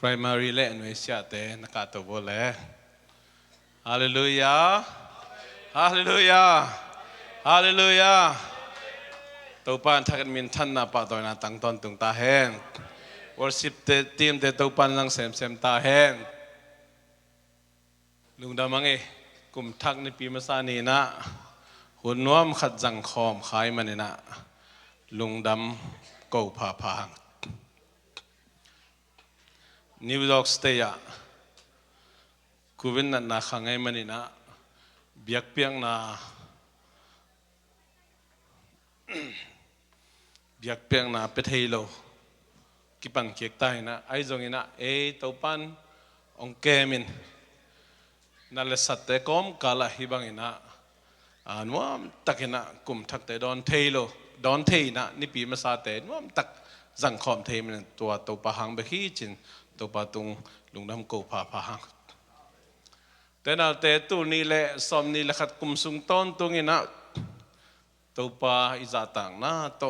primary และหน่วยเสียแต่นักตัวบอลเลยฮาเลลูยาฮาเลลูยาฮาเลลูยาตัวปานทักมินทันนับตัวนัตั้งตอนตุงตาเฮง worship ทีมเตตัวปานลังเซมตาเฮงลุงดามังเอกุมทักในปีมาซานีนะหุ่นน้อมขัดจังคอมขายมันนี่นะลุงดำกูพาพางนิวยอร์กสเตียกูวินนันนาขังไงมันนี่นะเบียกเปียงนาเบียกเปียงนาเป็ดเฮโลกิปันเกียกตายนะไอ้จงอินะตัวปันองเกมินนั่นแหละสัตย์แต่ก้มกาลฮิบังอินะนัวมตักอินะกุมทักแต่ดอนเทโลดอนเทนะนี่ปีมาซาแต่นัวมตักจังคอมเทมันตัวปะหังเบขี้จินตัวปะตุงลุงดำกูพาพหังแต่นาแต่ตัวนี้แหละสมนี่แหละขัดกุมสุงต้นตุงอินะตัวปะอิจาตังนะโต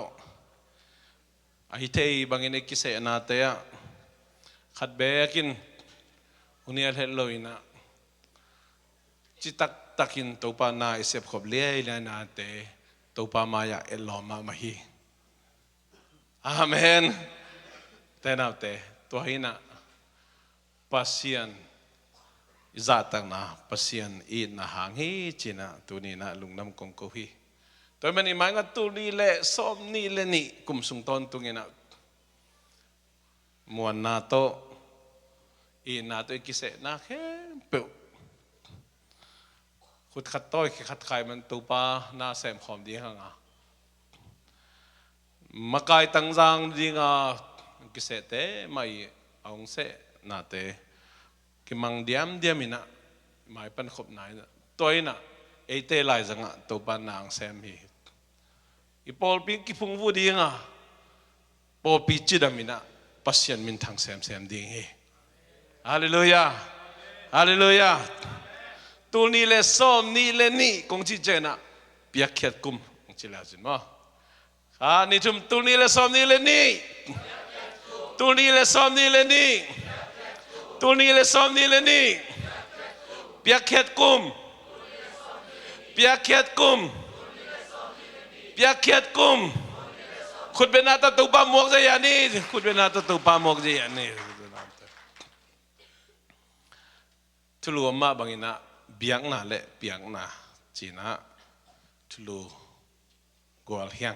อาฮิเทย์บางอินเอกิเสนาเตะขัดเบยกินอุนียลเฮลโลอินะจิตักตักินตัวปานาอิเสบขบเลี้ยเลยนาเตตัวปามายาเอลลอมามาฮีอาเมนแต่นาเตตัวหินะปัสยันอิจาตังนะปัสยันอีนะหางฮีจินะตัวนี้นะลุงน้ำกงกูฮีตัวมันนี่หมายว่าตัวนี้แหละสมนี่แหละนี่กุมสุงต้นตรงนี้นะมวนนาโตอีนาโตอิกิเสนาเข้มเปิลขุดขัดต้อยขัดไข่มันตัวปาหน้าแสมขอมดีห่างอ่ะมากายตั้งจางดีงากิเสเตไม่เอาเสนาเตกิมังเดียมอินะหมายปันขบไหนตัวอินะเตลายจังอ่ะตัวปานางแซมฮีอีพอลปีกิพุงวูดีงาพอปีจิดามินะปัสยันมินทางแซมดีเฮฮาเลลูยาฮาเลลูยาตัวนี้เลส้มนี่เลนี่คงจีเจนะเปียกเขียดกุมคงจีแล้วจินมั้งนี่จุ่มตัวนี้เลส้มนี่เลนี่ตัวนี้เลส้มนี่เลนี่ตัวนี้เลส้มนี่เลนี่เปียกเขียดกุมเปียกเขียดกุมเปียกเขียดกุมคุณเป็นนาตตุปามวกใจยานี่คุณเป็นนาตตุปามวกใจยานี่ทุลุอมาบางอินะเบียงนาเละเบียงนาจีน่าทุลุกัวเฮียง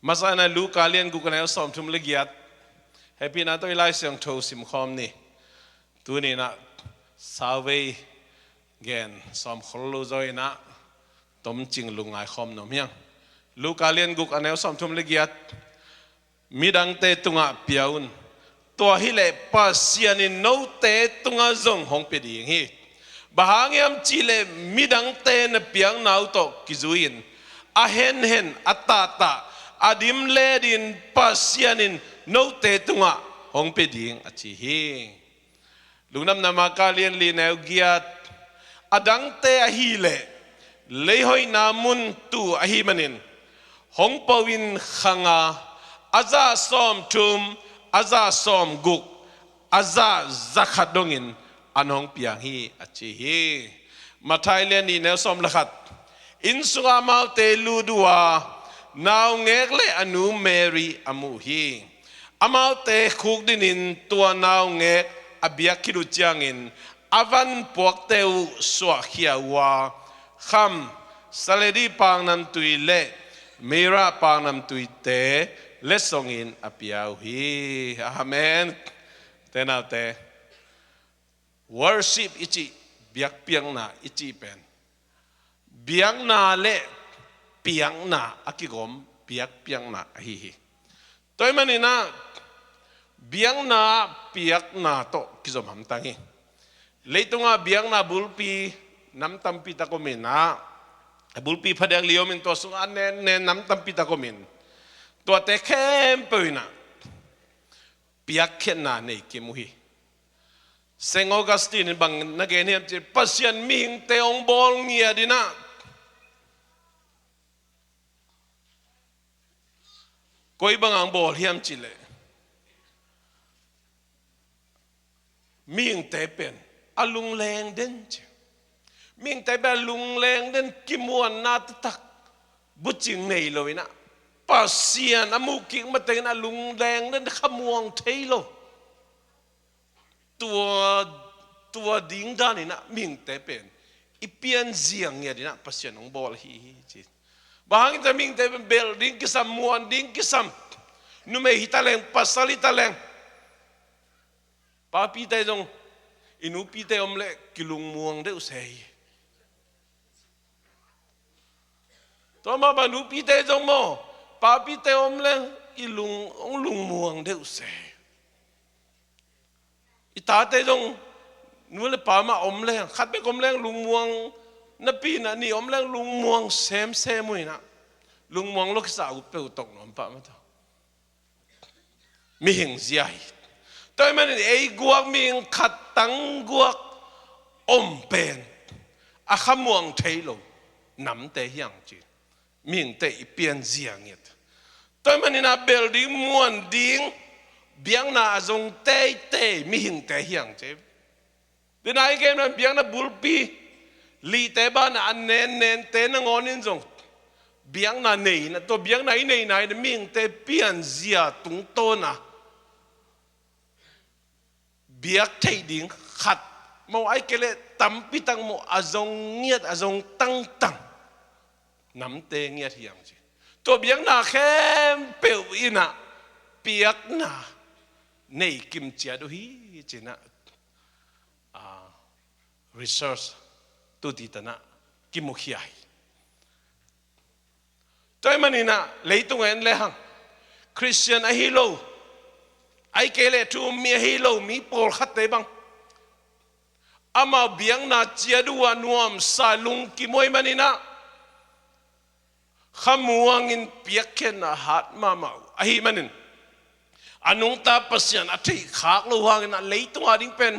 มาสานะลูกาเลียนกูกันแล้วสอมทุมเลกียดให้พี่นาตัวไล่เสียงโทสิมคอมนี่ตัวนี้นะสาวเวเกนสอมขลุ่ยนะต้มจิงลุงไอคอมนมยังลูกาเลียนกูกันแล้วสอมทุมเลกียดมีดังเตตุงะเปียวนตัวฮิเลปัสยานินโนเตตุงะจงหงเปดีฮีบางยามจิเลมิดังเตนเปียงนาวโตกิจุอินอาเห็นอัตตาอดิมเลดินปัสยานินโนเตตุงะหงเปดีงอจิฮีลุงน้ำนามากาเลียนลีเนวเกียดอดังเตอฮิเลเลยหอยนามุนตูอหิมันินหงปวินขังอาซาซอมทุมอาซาซอมกุกอาซาซักดงินอันหงเปียงฮีอจิฮีมาไทยเลียนนี่แนวซอมละขัดอินสุอามาเตลูดัวนาวเงกเลอนุเมรีอามูฮีอามาเตคุกดินินตัวนาวเงกอเบียคิรุจางอินอาวันพวกเตวสวะเขียวาคำสเลดีปางนำตุยเล่เมราปางนำตุยเตเลสงอินอภิยาฮีอาเมนเตนาเต worship อิจิเบียกเปียงนาอิจิเป็นเบียงนาเล่เปียงนาอากิกอมเบียกเปียงนาฮีฮีตัวมันนี่นะเบียงนาเปียกนาโตกิจอมหำตังฮีเลยตรงอ่ะเบียงนาบุลปีน้ำตั้มปีตะกมินนะบุลปีพเดียงเลี้ยวมินตัวสุอันเนน้ำตั้มปีตะกมินตัวเตะเข้มปืนนะเปียกเข็นนาในกิมุฮีเซงออกัสตินบังนักเรียนจะปัสยันมิงเตองบอลเงียดีนะกุยบังอังบอลเฮียมจิเล มีงแต่เป็นอลุงแรงเด่นจมีงแต่เป็นลุงแรงเด่นกิมวนนาตักบุจิงในเลยนะปัสเซียนอมุกิมาเตนะลุงแรงเด่นขมวงเทโลตัวดิ้งด้านนี้นะมิงแต่เป็นอีเปียนเสียงเนี่ยนะปัสเซียนของบอลฮีจีบางทีมิงแต่เป็นเบลดิ้งกิสัมมวนดิ้งกิสัมนุ่มหิตาเลงปัสสลิตาเลงป้าปีเตจงอินุปีเตอมเล็กกิลุงมวงเดือดเสยตัวมาบันุปีเตจงโมป้าปีเตอมเล็กอิลุงมวงเดือดเสยอิตาเตจงนู้นเลยป้ามาอมเล็กขัดไปอมเล็กลุงมวงนับปีน่ะนี่อมเล็กลุงมวงเซมมุยนะลุงมวงลูกสาวเปิดตกหนอมป้ามาต่อมีหิงเสียตัวมันไอ้กวกมีขัดตังกวกอมเป็นอาขมวงเทโลน้ำเตยยังจีมีเตยเปลี่ยนเสียงเงี้ยตัวมันนี่นะเบลดิ้งมวนดิ้งเบียงน่าจงเตยมีหิงเตยยังจีเดี๋ยวนายเกมนั้นเบียงน่ะบุลปีลีเตบ้านอันเนนเตนงอนินจงเบียงน่ะเหนื่อยนะตัวเบียงไหนมีหิงเตยเปลี่ยนเสียตุงโตนะเบียกไทยดิ้งขัดมองไอ้เกล็ดตั้มพิตังโมอาจงเงียดอาจงตั้งน้ำเตงเงียดอย่างจีตัวเบียกน่าแค่เปลวอินะเบียกน่าในกิมเจียดูฮีจีน่ะresearch ตัวดีตนะกิมุขยายตัวมันนี่นะเลยตรงเอ็นเลยฮังคริสเตียนไอฮิโลไอ้เกลเลทูมีฮิโลมีโพลขัดเตบังอามาเบียงนาเจียดูวันวมสาลุงกิมวยมันนี่นะขมวงินเปียกเข็นอาหารมาเมาไอ้มันนี่อันนุงตาปัสยันอธิขากลูหังนะเลยตัวดิ้งเป็น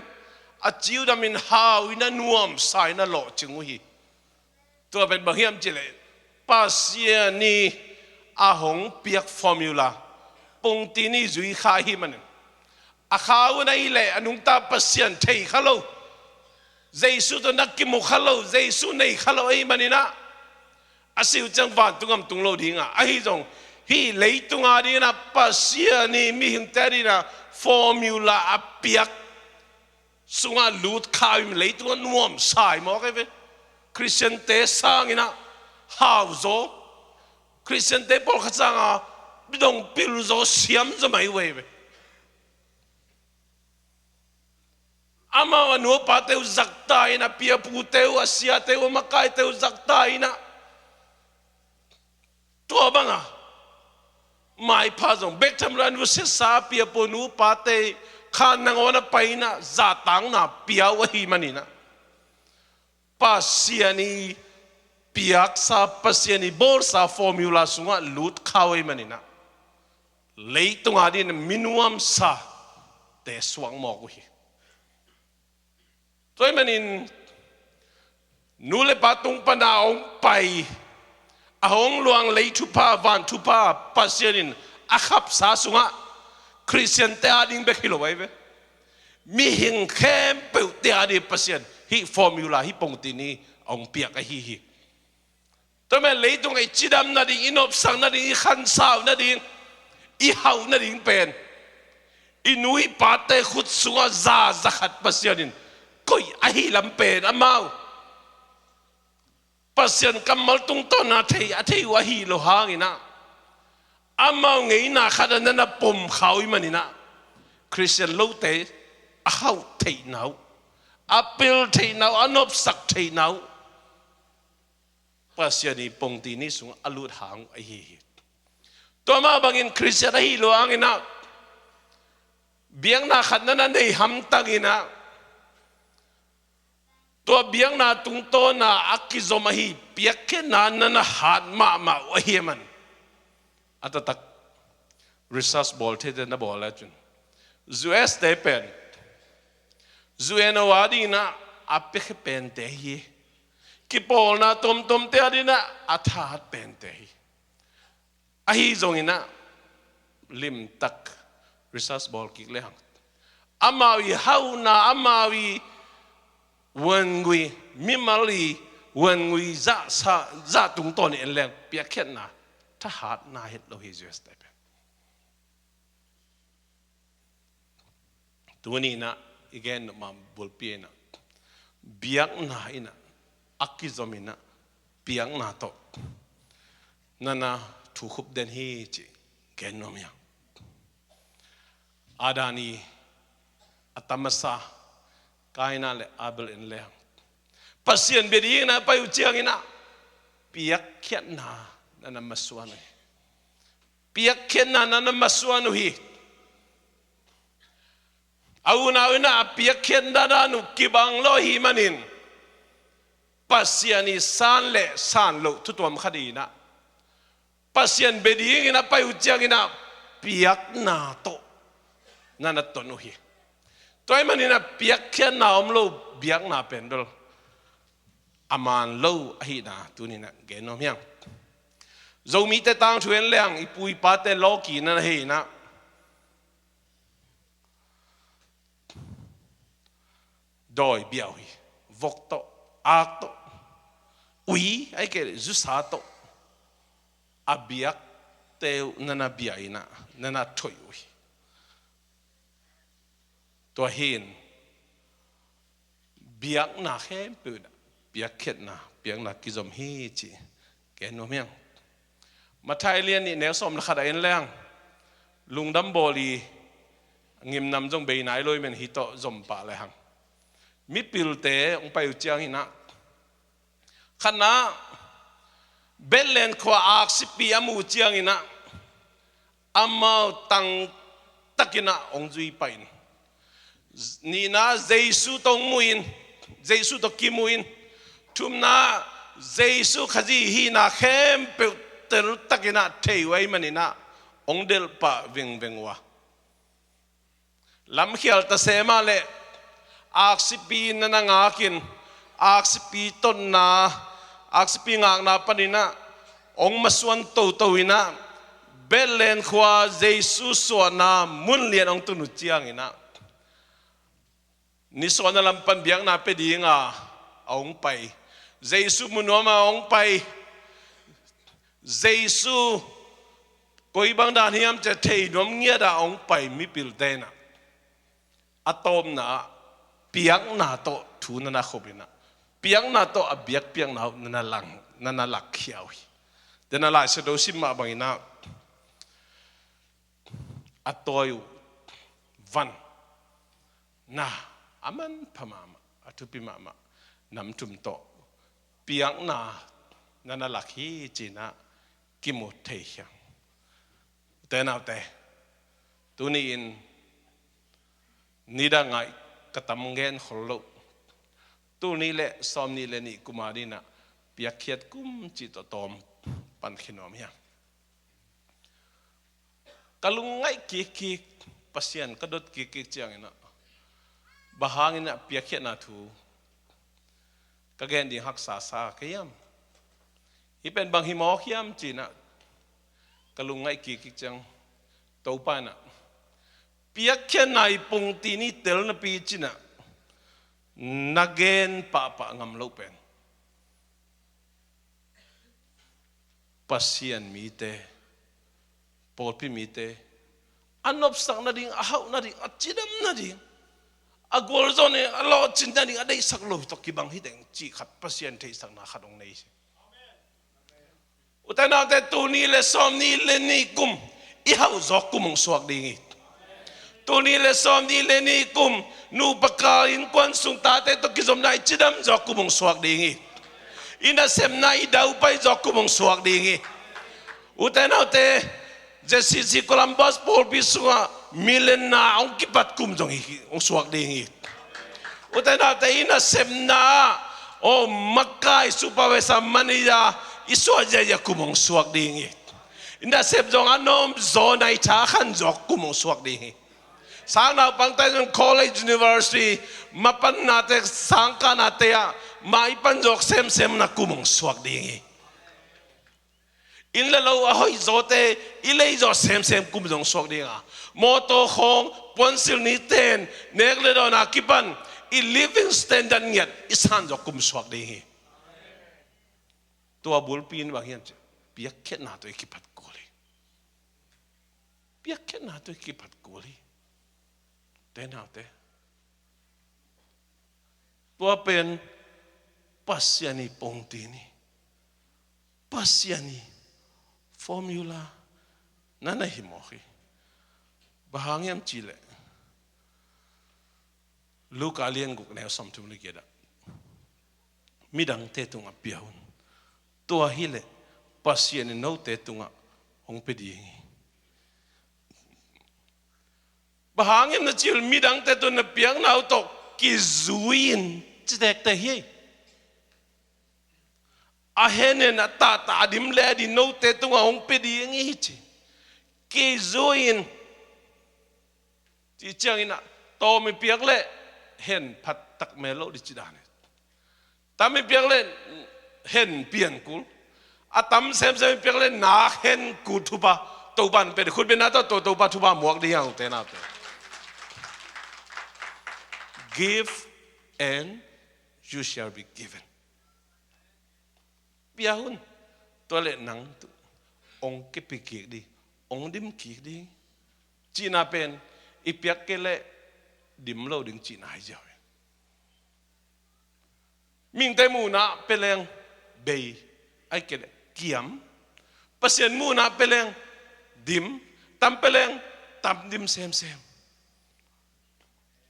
อาจิวดามินฮาวินันวมสายนั่นหล่อจึงวิตัวเป็นบางอย่างจิเลปัสยันนี่อาหงเปียกฟอร์มูลาปงตีนี่จุยข้าหิมันอาข้าวนั่นแหละอนุตาปัสยันเทขลุ่เจสุตัวนักกิมุขลุ่เจสุในขลุ่ไอ้มันนี่นะอาศิวจังหวัดตุงตุงโลดิ้งอ่ะไอ้จงฮีเลยตุงอาดีนะปัสยันนี่มีหิงเตอรีนะฟอร์มูลาอเปียกสุงาลูดข้าวมีเลยตุงนวมสายมอกไอ้เว้คริสเตียนเตสังอินะฮาวโซคริสเตียนเตปอลขัดสังอ่ะไม่ต้องพิลโซเสียมจะไม่เว้ยอามาวันหัวป้าเตวจักตายนะเปียปูเตวอาเซียเตวมาไกเตวจักตายนะตัวบังอ่ะไม่พาส่งเบกทำรันวุฒิสาเปียปูนูป้าเตข้านังวันไปนะจัดตังนะเปียวะฮีมันนี่นะป้าเสียนี่เปียกซาป้าเสียนี่บอลซาฟอร์มูลาสุงะลุดข้าวไอ้มันนี่นะเลยตรงอาดินมินวมซาแต่สว่างหมอกวิตัวมันนี่นูเลปาตุงปนาองไปอาหงหลวงเลยทุพาวันทุพาปัสยานินอาขับสาสุงะคริสเตียนเตอาดิงเบกิโลไว้เว้มีหิงเข้มเปิดเตอาดิปัสยานฮิฟอร์มูลาฮิปงตินีองเปียกฮิตัวมันเลยตรงไอ้จิดามนาดิอินอบสังนาดิขันสาวนาดิอีเฮานั่นเองเป็นอินุยปาเตขุดสุงาซาขัดปัสยานินก็ไอ้ลำเป็นอามาปัสยันกำมัลตุงต้นนาเทีวะฮีโลหางินะอามาไงนะขัดนั้นนะปมเขาอีมันนี่นะคริสเตียนโลเตอาเขาเทีนาวอาเปิลเทีนาวอันอบสักเทีนาวปัสยันนี่ปงตีนี่สุงอลุดหางไอ้ฮีตัวมาบางอินคริสเตียนฮีโลหางินะเบียงนาขัดนั้นในหำตังินะตัวเบียงนาตุงโตนาอักกิโซมาฮีเปียกแค่นั้นนะหัดมาวะเฮมันอัตตักริซัสบอลเทเดนบอลแล้วจุนจูเอสเตเป็นจูเอนวาดีนะอัปเปกเป็นเตฮีกิปอลนาตมเตอดีนะอัฐาดเป็นเตฮีอะฮีจงอินะลิมตักริซัสบอลกิกเลหัง amawi hauna amawi wengui mimali wengui za tung ton en leng pia khet na ta hat na het lo hi Jesus te tuani na again ma bulpi na biak na ina akizomina piang na to nana thu khup den hi chi genomya adani atamasa kaina le abel in le pasien bedi na pa yu chiang ina piak khiat na nana maswan piak khiat na nana maswan hi auna una piak khiat da nu kibang lo hi manin pasiani san le san lo tutuam khadi na pasien bedi ina pa yu chiang ina piak na to nana tonu hi toy manina piak khian na lo biak na pendol aman lo hi na tunina genom yang zomi te tang thuen leng ipui pa te loki na hi na doi biao hi vok to ak to ui ai ke zu sa to abiak te nana biaina nana thoi uiตัวหินเบียกหนาเข้มปืนเบียกเข็ดนะเบียกหนักกิจมฮีจีแกนโนเมียงมาไทยเรียนนี่แนวสมนักขัดเอ็นแรงลุงดัมโบลีงิมนำจงเบยนายลอยมันฮิโตจมปะเลยหังมิปิลเตองไปอุจยังหินะขณะเบลเลนขวาอักสิปีอามูจยังหินะอามาตังตักินะองจุยไปนี่นะเยซูตองมุอินเยซูตองกิมุอินทุมนะเยซูขจีฮีนะเข้มเปิดเตลุตะกินะเทไว้มันนี่นะองเดลปะเวงเวงวะลำเขียลตะเสมาเลอักสิปีนันงากินอักสิปีต้นนาอักสิปีงากนาปนินะองมาส่วนโตโตวินะเบลเลนขวาเยซูส่วนนามุนเลียนองตุนุจียงอินะนิสวนาลัมปันเบียงนาเปดีงาองไปเยซูมุนวมาองไปเยซูกอยบังดานิยมจะเทนวมเงียดาองไปมิปิลเตนะอะตอมนะเปียงนาโตทูนันนาขบินะเปียงนาโตอเบียกเปียงนานันนาลังนันนาลักเขียวเดนนาลายเสดอสิมาบังอินะอะตอยวันนะอามันพม่าอัตุปิมามาน้ำจุ่มโตเปียงนานันนาลักฮีจีนะกิมุเทียงแต่นาแต่ตัวนี้อินนี่ดังไงกระทำเงินขลุ่ตัวนี้แหละซ้อมนี่แหละนี่กุมารีนะเปียกเขียดกุ้มจิตตอมปันขินอมยังกะลุงไงกิกปัสยันกระโดดกิกเจียงนะบะหางนะเปียกเขียดนาทูกะแกนดีหักษาซาเขียมอีเป็นบางหิมอเขียมจีนะกะลุงไงกิกจังโตปานะเปียกเขียนนายปงตีนี่เตลนปีจีนะนักเกนปะงำลูกเป็นปัสยันมีเตปอลพิมีเตอันนบสักนาดิ่งอาหาวนาดิ่งอัจฉริยนาดิ่งอากอลโซเนอลอจินนาดิ่งอะไรสักโลตกิบังฮิเดงจีขัดปัสยันเทสักนาขัดองเนยอุตนาแต่ตัวนี้เลสอมนี้เลนี่กุมอีหาวจอกกุมงสวกดิ่งตัวนี้เลสอมนี้เลนี่กุมนูปกาอินควันสุงตาแต่ตกิจมนายจิดมจอกกุมงสวกดิ่งอินาเซมนายดาวไปจอกกุมงสวกดิ่งอุตนาแต่เจสิซิโคลัมบัสโพลพิสุงะมิเลนนาองกิปัดกุมจงองสวกดิ่งอุตนาแต่อินาเซมนาโอมักกายสุภาเวสัมมันิยาอิสวาเจยกุมงสวกดิ่งอินาเซมจงอันนอมโซนายชาขันจอกกุมงสวกดิ่งสางนาปังไตจง college university มาปันนาเตสังกานาเตียมาอีปันจอกเซมนักกุมงสวกดิ่งอินละเราหอยโจเตอิเลยจอกเซมกุมจงสวกดิ่งมอโตของ ponsil ni ten nek le do na kipan i living standard nyat isan jo kum swak de hi tua bulpin bang hian piak khet na to ikipat koli piak khet na to ikipat koli te na te tua pen pasiani pongtini pasiani formula nana himohi bahangiam chile luka lian guk ne som tum ligeda midang te tunga piahun tua hile pasiani no te tunga ong pedi bahangiam na chil midang te tunga piang na auto kizuin chitek te hi ahenen ta dim le di no te tunga ong pedi ngi chi kizuin chi chang ina to mi piak le hen phat tak melo di chidane tam mi piak le hen pian kul atam sem piak le na hen ku thuba to ban pe khut be na to ba thuba muak di yang te na te give and you shall be given piahun to le nang ong ke pikik di ong dim ki di china pen ipiak ke le dim lo ding china hai jaw ming te mu na peleng bei ai ke kiam pasien mu na peleng dim tam peleng tam dim sem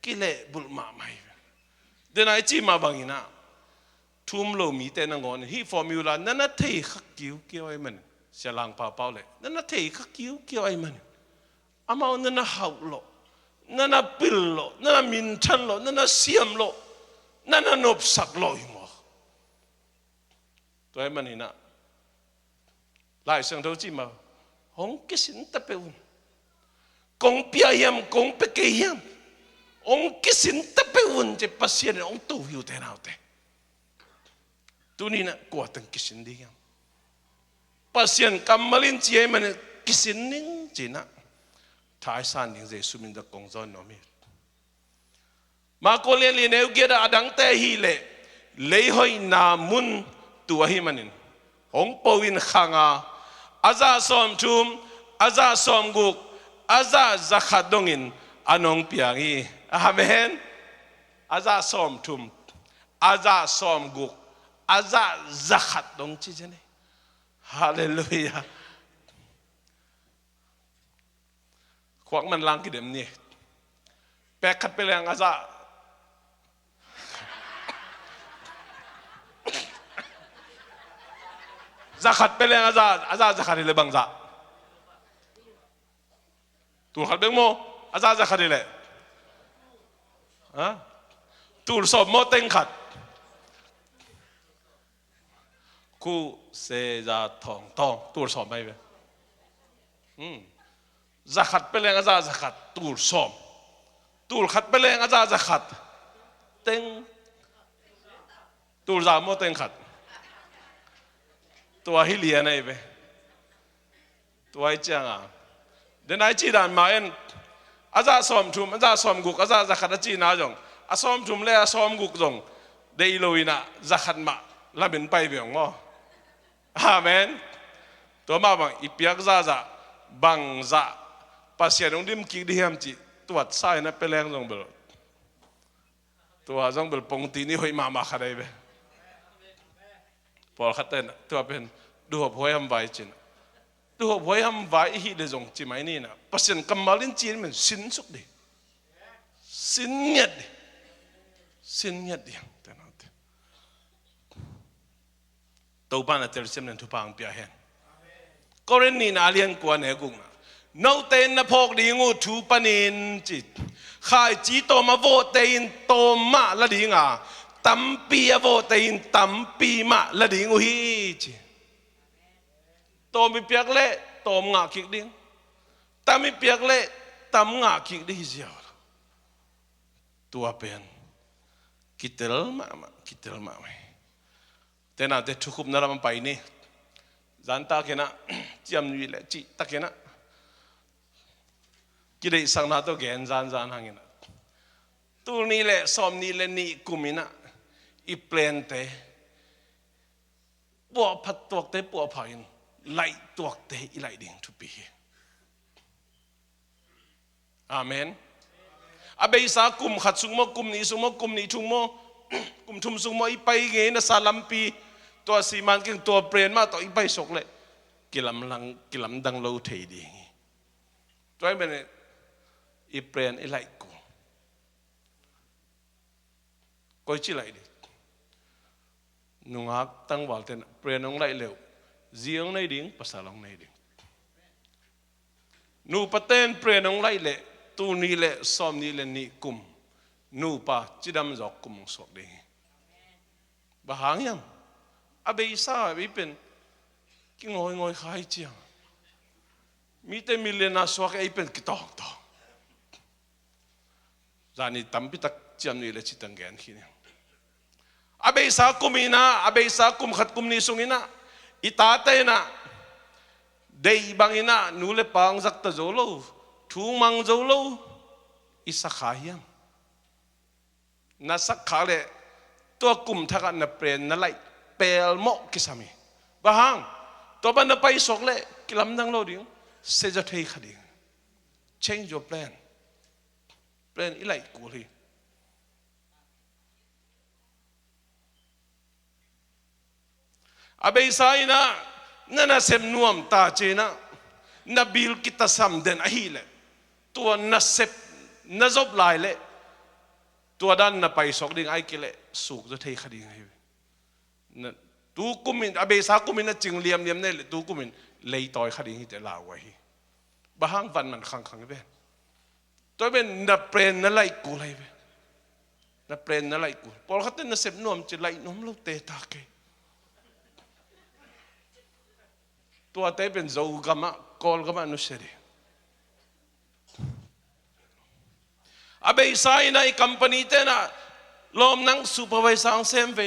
kile bul ma mai denai chi ma bangina thum lo mi te na ngon hi formula nana thei khak kiu ai man selang pa pau le nana thei khak kiu ai man amao nana hau lo nana pil lo nana min chan lo nana siam lo nana nop sak lo mo to ai man ina lai sang do chi ma hong kisin ta pe un kong pia yam kong pe ke yam ong kisin ta pe un je pasien ong tu yu te nau te tu ni na ko tang kisin di yam pasien kamalin chi ai man kisin ning chi na thái san ning je sumin da kong zon no mi ma ko le le ne ge da adang te hi le hoi na mun tu hi manin hong powin khanga aza som thum aza som guk aza zakhadongin anong piangi amen aza som thum aza som guk aza zakhadong chi jene hallelujah kwak man lang ki dem ni pek khat pe lang aza zakhat pe lang aza zakhat le bang za tu khat beng mo aza zakhat le ha tu so mo teng khat ku se za thong tong tu so mai be zakhat peleng aza zakhat tul som tul khat peleng aza zakhat teng tul za mo teng khat tua hi lia nei be tua ai chang a den ai chi dan ma en aza som thum aza som guk aza zakhat chi na jong a som thum le a som guk jong dei loina zakhat ma la bin pai be ngo amen to ma bang ipiak za bang za pasien ong dim ki di ham chi tuat sai na peleng jong bel tua jong bel pong ti ni hoi ma khadai be por khaten tua pen du hop hoi ham vai chin du hop hoi ham vai hi de jong chi mai ni na pasien kamalin chin men sin suk di sin nyat di ta na te to ban na tel sem nen thu pang pia hen koren ni na lian kwa ne gung na nâu tên na phok đi ngu thu panin chi khai chỉ to ma vô tên to ma la đi ngà tam pi vô tên tam pi ma la đi ngu hi chi to mi piak le to ngà kik ding tam mi piak le tam ngà kik đi ziaw tua pen kitel ma te na te thukup na ram pai ni zan ta ke na chiam ni le chi ta ke na กิเลสสังนาตัวแกนจานหางอินะตัวนี้แหละสอมนี้แหละนี่กุมินะอีเปลี่ยนเตะปัวพัดตัวเตะปัวพายินไล่ตัวเตะอีไล่ดิ่งทุกปีอาเมนอาเบสากุมขัดสุงโมกุมนี้สุงโมกุมนี้ทุงโมกุมทุมสุงโมอีไปเงี้ยนะสาลัมปีตัวสีมันเก่งตัวเปลี่ยนมาตัวอีไปสกเลยกิลำลังกิลำดังโลเทดีตัวนี้เป็นอีเปลี่ยนอีไล่กูก็ชิไล่ดินุงฮักตั้งวัลเตนเปลี่ยนน้องไล่เร็วเจียงในดิ่งภาษาลองในดิ่งนูปะเต้นเปลี่ยนน้องไล่เละตูนี่เละซ้อมนี่เละนี่กุมนูป่าจิดำจอกกุมสกดิ่งบ้าหางยังอาเบยซ่าวิเป็นกิงอยงอยขายเจียงมีแต่มิเลนาสวกไอเป็นกิตอกต่อจานี่ตั้มพิทักจำนี่เลยจิตังแกนขี้เนี่ยอาเบยซ่ากุมินะอาเบยซ่ากุมขัดกุมนี่สุงินะอิตาเตนะเดย์บางอินะนูเลปังจักตะโจโลทุ่งมังโจโลอิสักขายังนัสักขาเลตัวกุมทักนับเปลี่ยนนั่นไล่เปลโมกิสามีบ้าหังตัวบันนับไปสกเลกิลำดังโลดิ่งเซจัตเฮขดิ่ง change your plan อีไล่กูเลยอาเบยสายนะนั่นน่ะเซมนวมตาเจนะนับบิลกิตาซัมเดนอหิเลตัวนับเซปนับจบลายเลตัวด้านนับไปสกดิ่งไอกิเลสุกจะเทขดิ่งไอนั่นตูกุมินอาเบยสากุมินน่ะจึงเลียมเนี่ยตูกุมินเลยต่อยขดิ่งที่จะลาไว้บ้าหังวันมันขังเป็นตัวเป็นนับเปรนนั่นไล่กูเลยเป็นนับเปรนนั่นไล่กูพอเขาเต้นนับเซปนวมจะไล่นมลูกเตะตาเกตัวเต้เป็นโจกามะกอลกามะนุเสรีอาเบยสายในคัมปานีเต้นะลมนังซูเปอร์วิสังเซมเว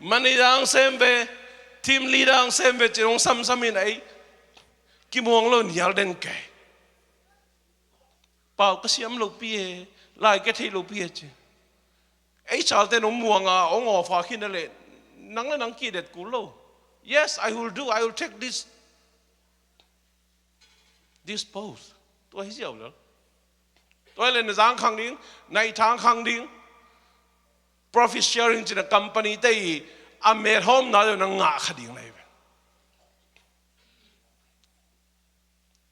มันนี่ดังเซมเวทีมลีดังเซมเวจะลงซ้ำๆในกิมวงโลนี่ยัลเดนเกเป่าก็เสียมลูกพี่ลายก็ที่ลูกพี่เจไอ้ชาวเต้นมวงอ่ะองอฟ้าขึ้นนั่นแหละนังและนังกีเด็ดกูโล yes I will take this pose ตัวให้เสียวเลยตัวเล่นในทางขังดิ้งในทางขังดิ้ง profit sharing จีนกัมปานีได้อเมริกาน่าจะนั่งงาขดิ้งเลย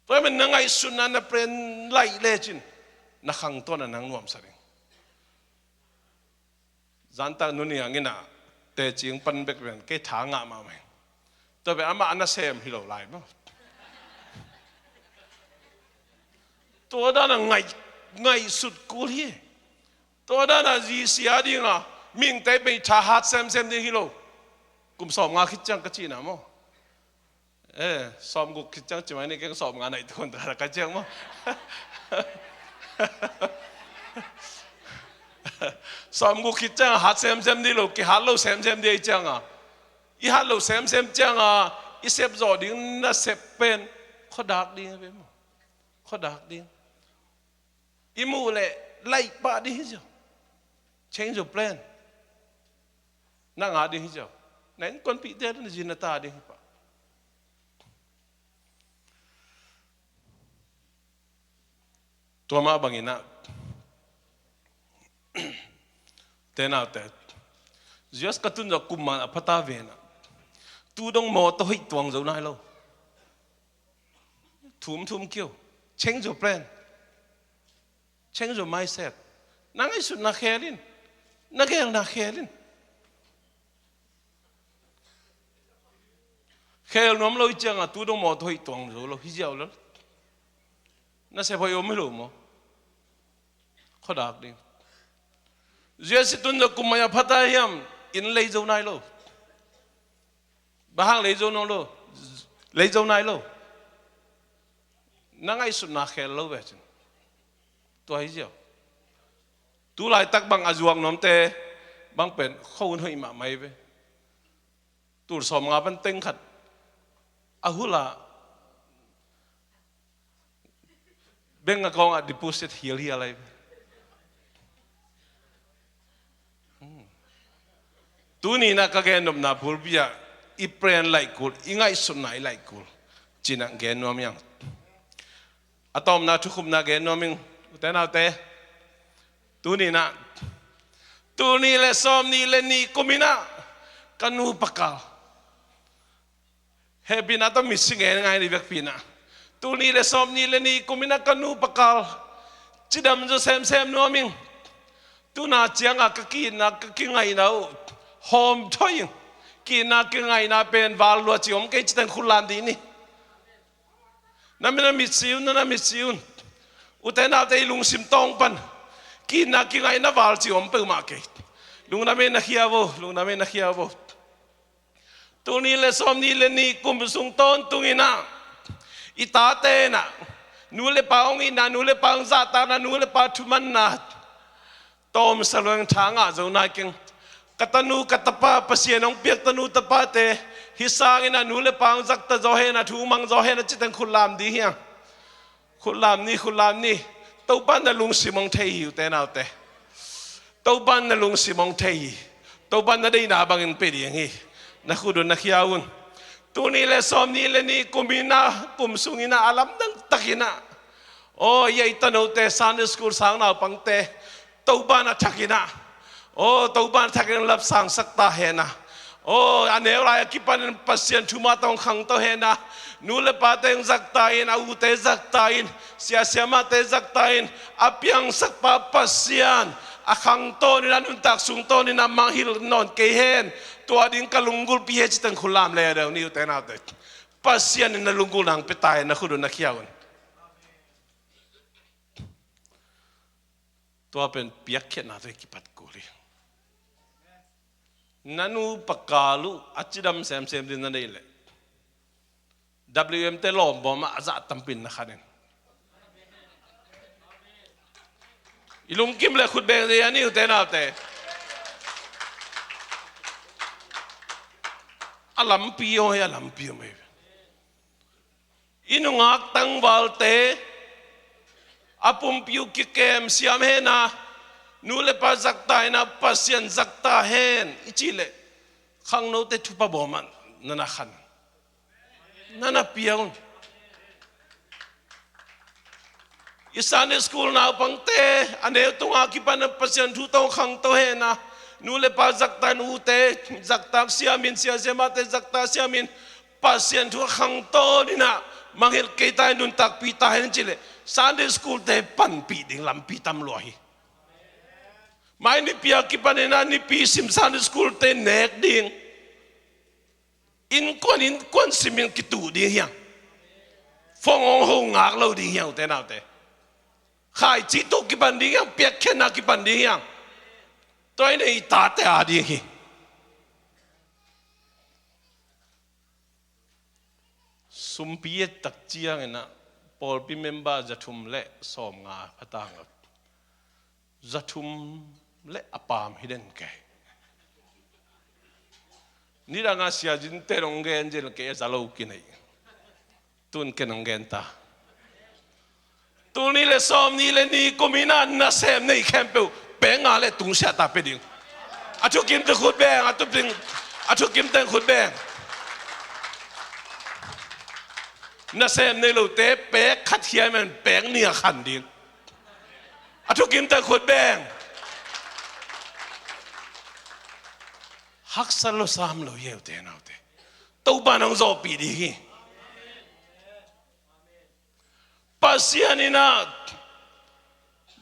ตัวมันนั่งไอ้สุนันน่ะเป็นไล่เล่จินนักขังตัวนั้นนั่งนวมสริงจันตานุนี่อย่างนี้นะแต่จริงปันเบกเป็นแค่ทางงามาไหมตัวเป็นอามาอันนั้นเซมฮิโลไลน์มั้งตัวด้านไงสุดกูที่ตัวด้านจีเสียดิ้งอ่ะมิงแต่ไปชาฮัดเซมดิ้งฮิโลกุมสอบงานคิดจังกะจีน่ะมั้งสอบกูคิดจังจีมันนี่แกสอบงานไหนทุกคนแต่ละกะจังมั้งสอบกูคิดจังฮัดเซมดิ้งโลกี่ฮัดโลเซมดิ้งจังอ่ะอีฮัดโลเซมจังอ่ะอีเซฟจอดิ้งน่ะเซฟเป็นข้อดักดิ้งไปมั้งข้อดักดิ้งอีมูเล่ไล่ป้าดิ้งเจ้า change your plan นั่งหาดิ้งเจ้านั่นคนพิเศษนั่นจีนตาดิ้งป้าตัวมาบางอินะเต้นเอาแต่just กระตุ้นจากกุมมาพัตตาเวนะตูดงโมตัวหิตวงเจ้านายเราทุ่มเกี่ยว change your plan change your mindset นั่งไอ้สุดนักแครินนักแข่งนักแครินแค่น้ำเราจังอ่ะตูดงโมตัวหิตวงเจ้าเราฮิเจ้าแล้วน่าเสียพอยไม่รู้มั้งข้อดักดิเจ้าสิตุนจะกุมมายาพัตยามอินเลยเจ้านายเราบ้างเลยเจ้าน้องเราเลยเจ้านายเรานั่งไอ้สุดนักแข่งเราแบบนี้ตัวไอ้เจ้าตัวลายตักบางอาจวงน้ำเตะบางเป็นเข้าหุ่นหิมะไม่ไปตัวสมงาเป็นเต็งขัดอาหุละ เบ่งกองdepositเฮียอะไรตัวนี้นะก็แกนมนาพูดบิยาอีเปรนไลกูลอีง่ายสุดไหนไลกูลจีนังแกนนวมยังอะตอมนาทุกุมนาแกนนวมิงแต่นาเตตัวนี้นะตัวนี้เลสอมนี่เลนี่กุมินะกันนูปะกาเฮบินาต้องมิสิงเองไงนี่เบกปีนะตัวนี้เลสอมนี่เลนี่กุมินะกันนูปะกาจีดำจะเซมนวมิงตัวน่าเจียงกะกินนะกะกินไงนะหอมช่วยกินนะกินไงนะเป็นวาลัวจิอมเกจิตันคุลานดีนี่นั่นไม่มิซิวนั่นมิซิวอุตนาเตลุงซิมตองปันกินนะกินไงนะวาลจิอมเปิลมาเกตลุงนั่นไม่นักเฮียโวลุงนั่นไม่นักเฮียโวตัวนี้เลสอมนี่เลนี่กุมสุงต้นตุงินะอิตาเตนะนูเลปาองอินะนูเลปาองซาตานะนูเลปาทุมันนะตอมสลวงทางอาจจะน่าเก่งกัตนูกัตปาภาษาน้องเปียกตนูตปาเตฮิสางินะนูเลปางจักตะโจเฮนะทูมังโจเฮนะจิตังคุลามดีเฮียคุลามนี่ตัวบ้านนั่นลุงสิมองเทียอยู่แต่นาเตตัวบ้านนั่นลุงสิมองเทียตัวบ้านนั่นได้นาบังอินเปรียงฮีนักขุดนักยาวุนตัวนี้เลสอมนี่เลนี่กุมินะกุมสุงินะอาลัมดังตะกินะโอ้ยไอ้ตนูเตซันสกูลสังนาปังเตตัวบ้านน่ะตะกินะโอ้ตัวบ้านทักกันรับสั่งสักตาเฮนะโอ้อันเอวไรกิปันปัสยันทุมาตองขังตัวเฮนะนูเลปาเตงสักตาอินอาวุเตสักตาอินเสียเสียมาเตสักตาอินอาเปียงสักปาปัสยันอาขังโตนี่นะนุนตักสุงโตนี่นะมังฮิลนอนเกเฮนตัวดิ้งกะลุงกุลพิเฮจิตังคุลามเลยเดี๋ยวนี้อุตนาเตปัสยันนี่นะลุงกุลนังเปตายนะคุณดูนักเขียวนตัวเป็นเปียกเขียนอะไรกิปัดกุลีนันูปากกาลูอัจฉริยะเซมดินนั่นเองเลย WM เตลอมบอมาอาจจะตั้มปินนะครับเนี่ยอีลุงกิมเลยขุดเบงเลยอันนี้อุตนาเตอลัมพิโอเฮอลัมพิโอไม่อินุงักตั้งวาลเตอาปุ่มพิวกิเกมเสียมเฮนะนูเลปาจักตายนะปัสยันจักตาเฮนอิจิเลขังโนเตทุปบอมันนั่นขันนั่นพิยงอิสานสกูลนาปังเตอันเดียวตรงอาคิปันปัสยันทุตองขังโตเฮนะนูเลปาจักตานูเตจักตาเสียมินเสียเสมาเตจักตาเสียมินปัสยันทุขังโตนี่นะมังเฮลเกตายนุนตักปีตาเฮนจิเลSunday school te pan pi ding lam pi tam lohi mai ni pia ki panena ni pi sim Sunday school te nek ding in kon simin ki tu ding hiang phong ong ho ngak lo ding hiang te naw te khai chi to ki pan ding hiang pia khen na ki pan ding hiang toy nei ta te a ding hi sum pi tak chiang naพอพิมพ์บ้าจะทุ่มเละสอมงาพัตางจะทุ่มเละอปามฮิเดนแกนี่ดังอาเซียจินเตรงเกนเจลเกจะเล่ากินไอตุนเกนงเกนตาตุนนี่เลสอมนี่เลนี่กุมินานาเซมนี่แคมเปลเปงอะไรตุงเสียตาเปดิงอาชุกิมตะขุดแบงอาชุกิมตะขุดแบงน่าเซมในโลเตเป๊กขัดเทียมันแปงเนี่ยขันดิงอาทุกิมแต่ขวดแบงฮักสโลซามโลเยวเตนเอาเตตู้บ้านองโซปีดีปัสยานินา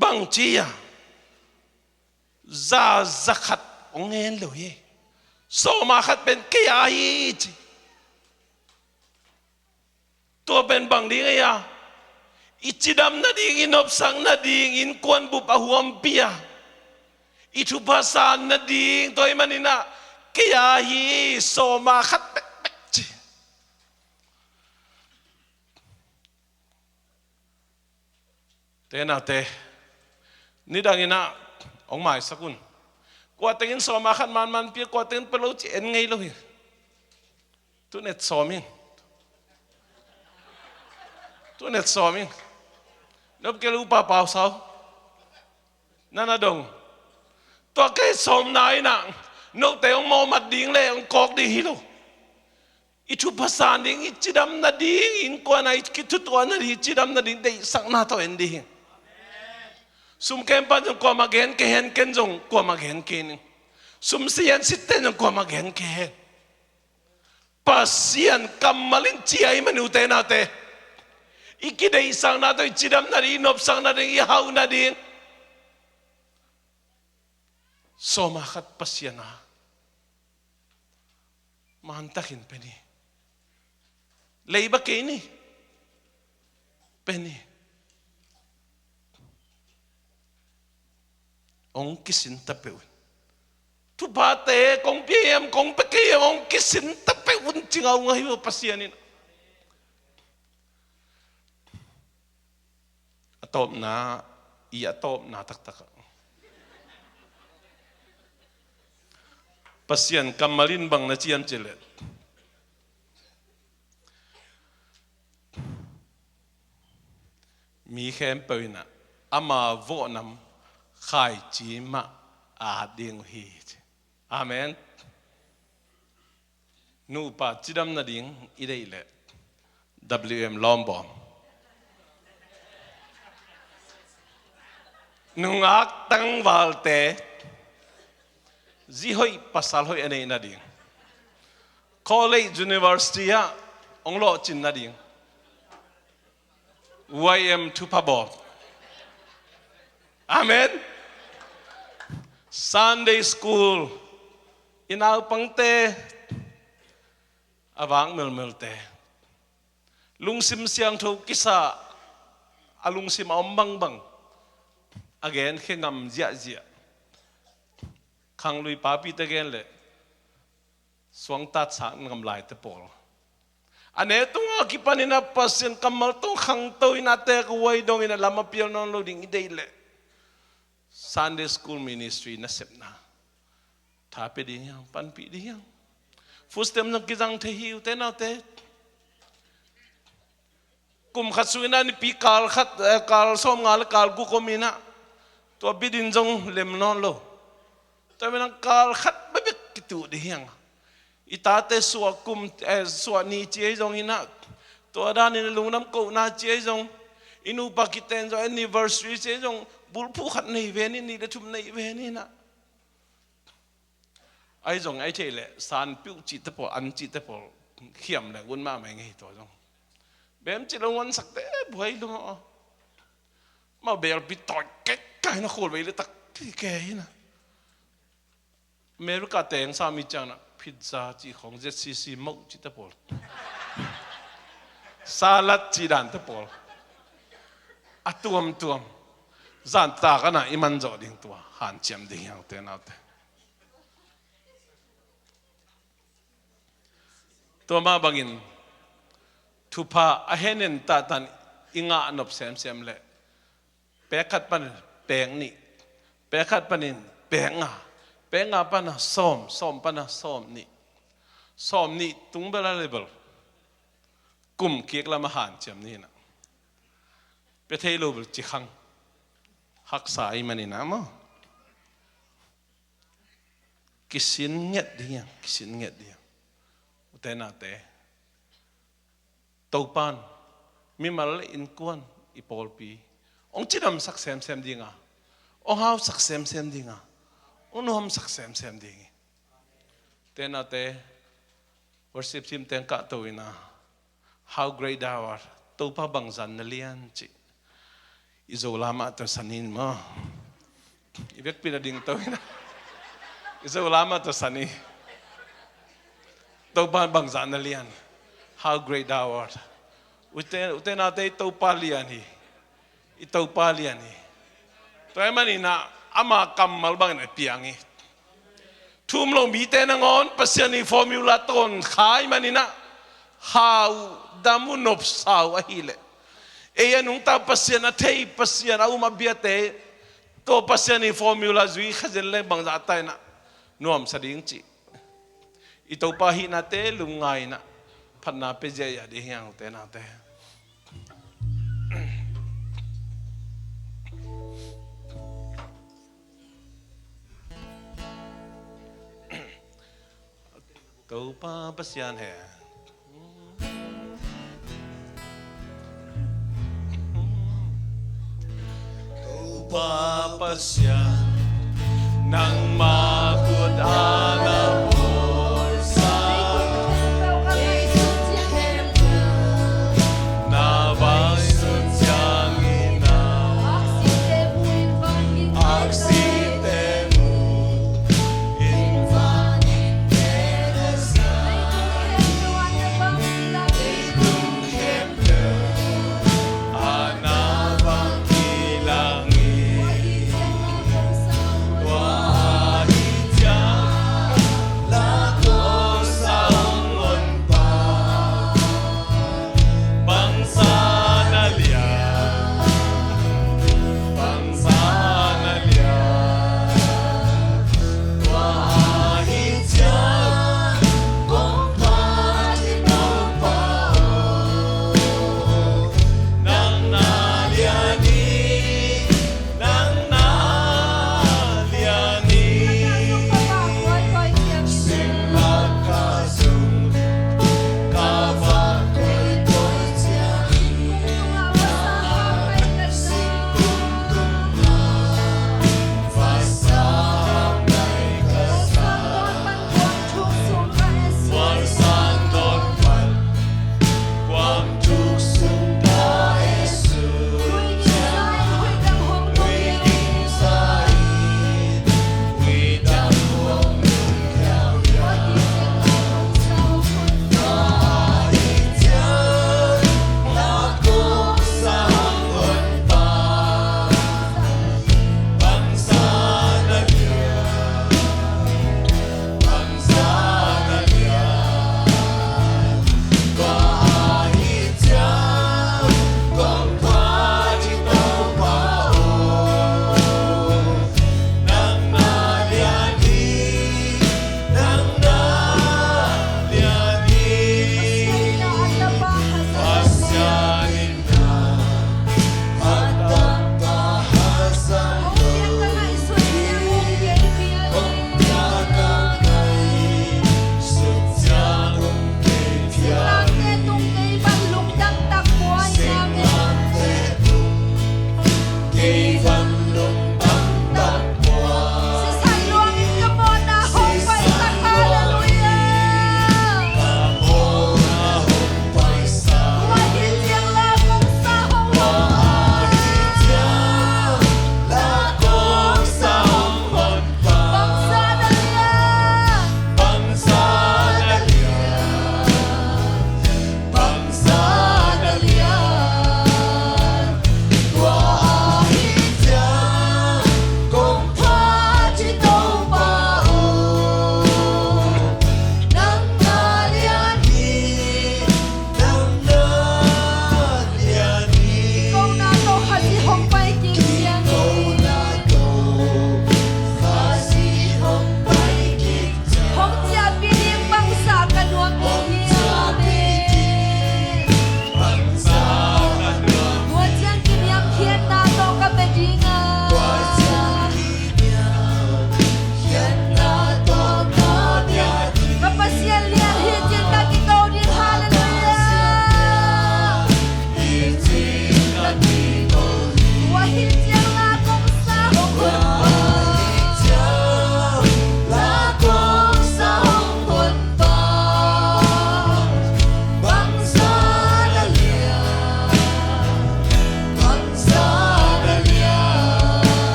บังจียซาซักต์องเงินโลเยโซมาขัดเป็นเกียร์จีตัวเป็นบางดีไงอ่ะอิจิดำนาดีอินอบสังนาดีอินกวนบุปะหัวมเปียอิทุภาษานาดีตัวมันนี่นะเกียฮีโซมาขัดเป๊ะจีเตน่าเตนี่ดังอินะองหมายสักุลกว่าเต็งโซมาขัดมันเปียกว่าเต็งเปล่าจีเอ็นไงลูกตัวเน็ตโซมิงตัวเน็ตสอมิง nộp cái lũ pa bao sao nana dong to cái som nai nặng nộp tay ông mò mặt điên lệ ông cọc đi hilo itu pasan ding ichidam na ding in ko na ikitutuan na ichidam na ding dei sang na to ending sum kem pa jong ko magen ke hen ken jong ko magen ken sum sian sitten jong ko magen ke pasian kamalin chiai manu te na te ikidei sang na to ichidam na ri nop sang na ding i hau na ding soma khat pasiana mantakin peni leiba ke ni peni ong kisin tapeun tu bate kong pm kong peke ong kisin tapeun cingau ngai pasianin atop na iya top na tak tak pasian kamalin bang na cian celet mi khem peina ama vo nam khai chi ma a ding hi amen nu pa chidam na ding idei le wm lombom nungak tang walte zi hoi pasal hoi ane na ding college university ya onglo chin na ding ym tu pabo amen Sunday school inaw pangte awang melmelte lungsim siang tho kisa alungsim ombang bang again khengam zia zia khang lui papi te gen le swang tat sa ngam lai te pol ane tunga kipanina pasien kamal tong khang to inate ko wai dong ina lama pion non loading idei le Sunday school ministry na sepna thape di yang pan pi di yang fustem nang kizang the hiu te na te kum khatsuina ni pi kal khat kal som ngal kal gu komina to bidin jong lem non lo to menang kal khat babik kitu di yang itate suwa kum suwa ni chie jong ina to da ni lungnam ko na chie jong inu pakiten jo anniversary chie jong bulpu khat nei ve ni de thum nei ve ni na ai jong ai chele san piu chi te po an chi te po khiam le un ma mai ngi to jong bem chi long wan sak te boi lu ma bel pi to ke kai na khol ve le tak ki ke ina America teng sa mi chang na pizza chi khong ZCC mok chi te po salad chi dan te po atuam tuam zan ta kana iman zo ding tua han chem ding yang te na te to ma bangin thupa ahenen ta tan inga anop sem sem le pekhat pan peng ni pekhat panin penga pana som pana som ni tung bela level kum kiek la ma han chem ni na pe thei lo chi khang hak sai mani na mo kisin nget dia utena te topan mi mal in kuan ipol pi ong chidam sak sem dinga ong hau sak sem dinga ong nom sak sem dingi tena te worship team ten ka to ina how great thou art topa bangzan na lian chi izo lama to sanin mo ibek pinading to ina izo lama to sani topa bangzan na lian how great thou art uten ate topa lian hi itopa lian hi to manina ama kamal bang na piangi thum lo mi te na ngon pasiani formula ton khai manina how damunop saw ahile e anung ta pasian athei pasian au mabiate to pasiani formula zui khazel le bang za tai na nuam sading chi itopa hi na te lungai na phanna pe je ya de hyang te na te Kau pa pasyan he. Kau pa pasyan ng magod-ana mo sa nabasod siyang ina. Aksitemu invanin teresa Itung hempe anabang kilangin Wahid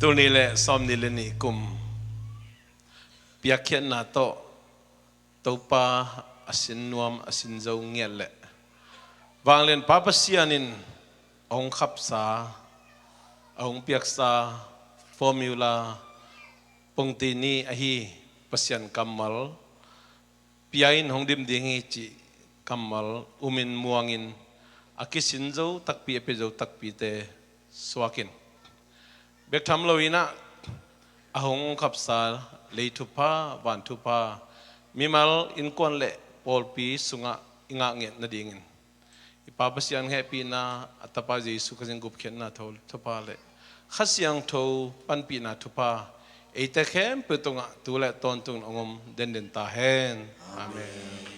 ตัวนี้แหละซ้อมนี่เลยนี่กุมเปียกเขียนนาโตตัวปาอสินนวมอสินเจ้าเงียแหละวางเล่นป้าปัสยานินองขับสาองเปียกสาฟอร์มิวลาปงตีนีอหีปัสยันกัมมัลปียอินหงดิมดิงิจิกัมมัลอุมินมัวงินอากิสินเจ้าตักปีเปเจ้าตักปีเตสวากินเบกทำลวินะอาหงขับสาเลยทุพาวันทุพามิมัลอินกวนเละปอลปีสุงะอิงะเงนนาดิงินปาปัสยันแฮปีนาอัตปาเจสุขจิงกุบเขียนนาทอลทุพาเละขัดยังทอปันปีนาทุพาเอตะเข้มเปิดตรงตัวเละตอนตรงองมเด่นเด่นตาเฮนอาเมน